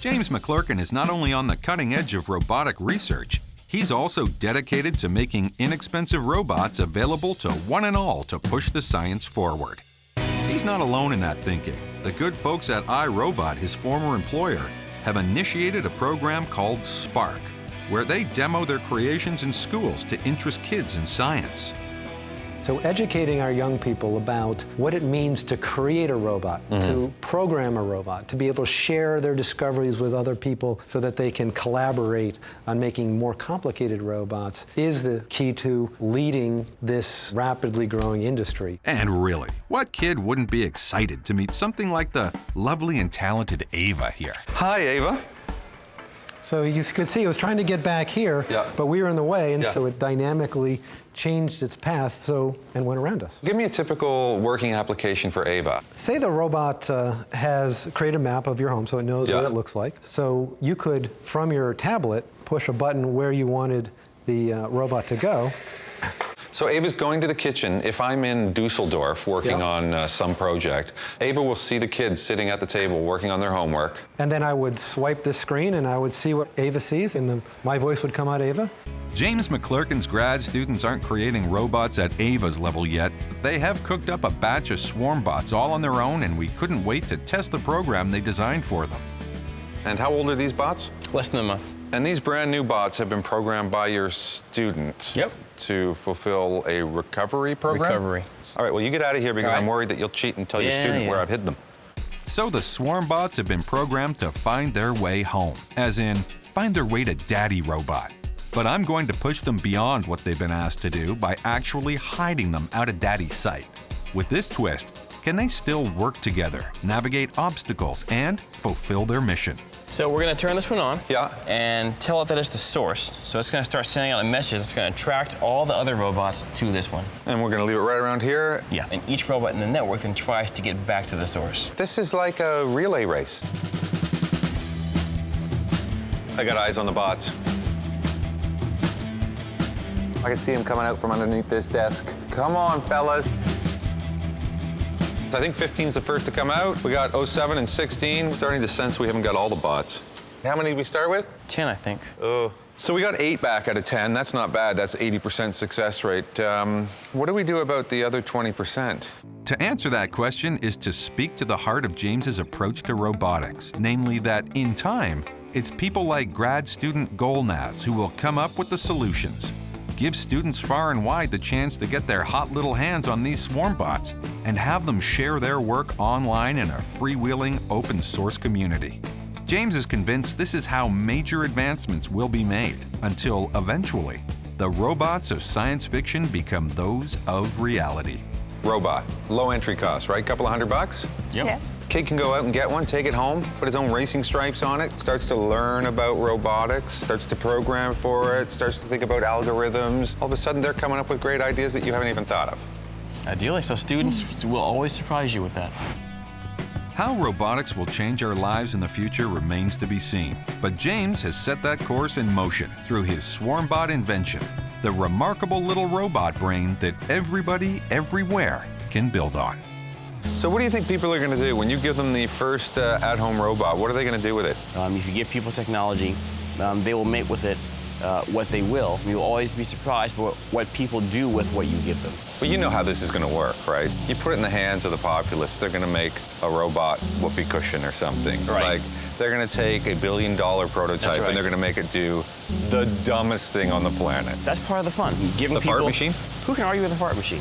James McClurkin is not only on the cutting edge of robotic research, he's also dedicated to making inexpensive robots available to one and all to push the science forward. He's not alone in that thinking. The good folks at iRobot, his former employer, have initiated a program called Spark, where they demo their creations in schools to interest kids in science. So educating our young people about what it means to create a robot, to program a robot, to be able to share their discoveries with other people so that they can collaborate on making more complicated robots is the key to leading this rapidly growing industry. And really, what kid wouldn't be excited to meet something like the lovely and talented Ava here? Hi, Ava. So you could see it was trying to get back here, but we were in the way, and so it dynamically changed its path and went around us. Give me a typical working application for Ava. Say the robot has created a map of your home so it knows what it looks like. So you could, from your tablet, push a button where you wanted the robot to go. So Ava's going to the kitchen. If I'm in Dusseldorf working on some project, Ava will see the kids sitting at the table working on their homework. And then I would swipe this screen and I would see what Ava sees, and my voice would come out, Ava. James McClurkin's grad students aren't creating robots at Ava's level yet, but they have cooked up a batch of swarm bots all on their own, and we couldn't wait to test the program they designed for them. And how old are these bots? Less than a month. And these brand new bots have been programmed by your student to fulfill a recovery program? Recovery. All right, well, you get out of here because I'm worried that you'll cheat and tell your student where I've hid them. So the swarm bots have been programmed to find their way home, as in, find their way to Daddy Robot. But I'm going to push them beyond what they've been asked to do by actually hiding them out of Daddy's sight. With this twist, can they still work together, navigate obstacles, and fulfill their mission? So we're going to turn this one on Yeah. and tell it that it's the source. So it's going to start sending out a message that's going to attract all the other robots to this one. And we're going to leave it right around here? Yeah. And each robot in the network then tries to get back to the source. This is like a relay race. I got eyes on the bots. I can see them coming out from underneath this desk. Come on, fellas. I think 15's the first to come out. We got 07 and 16. We're starting to sense we haven't got all the bots. How many did we start with? 10, I think. Oh. So we got 8 back out of 10. That's not bad. That's 80% success rate. What do we do about the other 20%? To answer that question is to speak to the heart of James's approach to robotics, namely that, in time, it's people like grad student Golnaz who will come up with the solutions. Give students far and wide the chance to get their hot little hands on these swarm bots and have them share their work online in a freewheeling open source community. James is convinced this is how major advancements will be made until, eventually, the robots of science fiction become those of reality. Robot, low entry cost, right? Couple of $100? Yep. Yes. Kid can go out and get one, take it home, put his own racing stripes on it, starts to learn about robotics, starts to program for it, starts to think about algorithms. All of a sudden, they're coming up with great ideas that you haven't even thought of. Ideally, so students will always surprise you with that. How robotics will change our lives in the future remains to be seen, but James has set that course in motion through his SwarmBot invention, the remarkable little robot brain that everybody, everywhere can build on. So what do you think people are going to do when you give them the first at-home robot? What are they going to do with it? If you give people technology, they will make with it what they will. You'll always be surprised by what people do with what you give them. Well, you know how this is going to work, right? You put it in the hands of the populace, they're going to make a robot whoopee cushion or something. Right. Like, they're going to take a $1 billion prototype and they're going to make it do the dumbest thing on the planet. That's part of the fun. Giving The people, fart machine? Who can argue with a fart machine?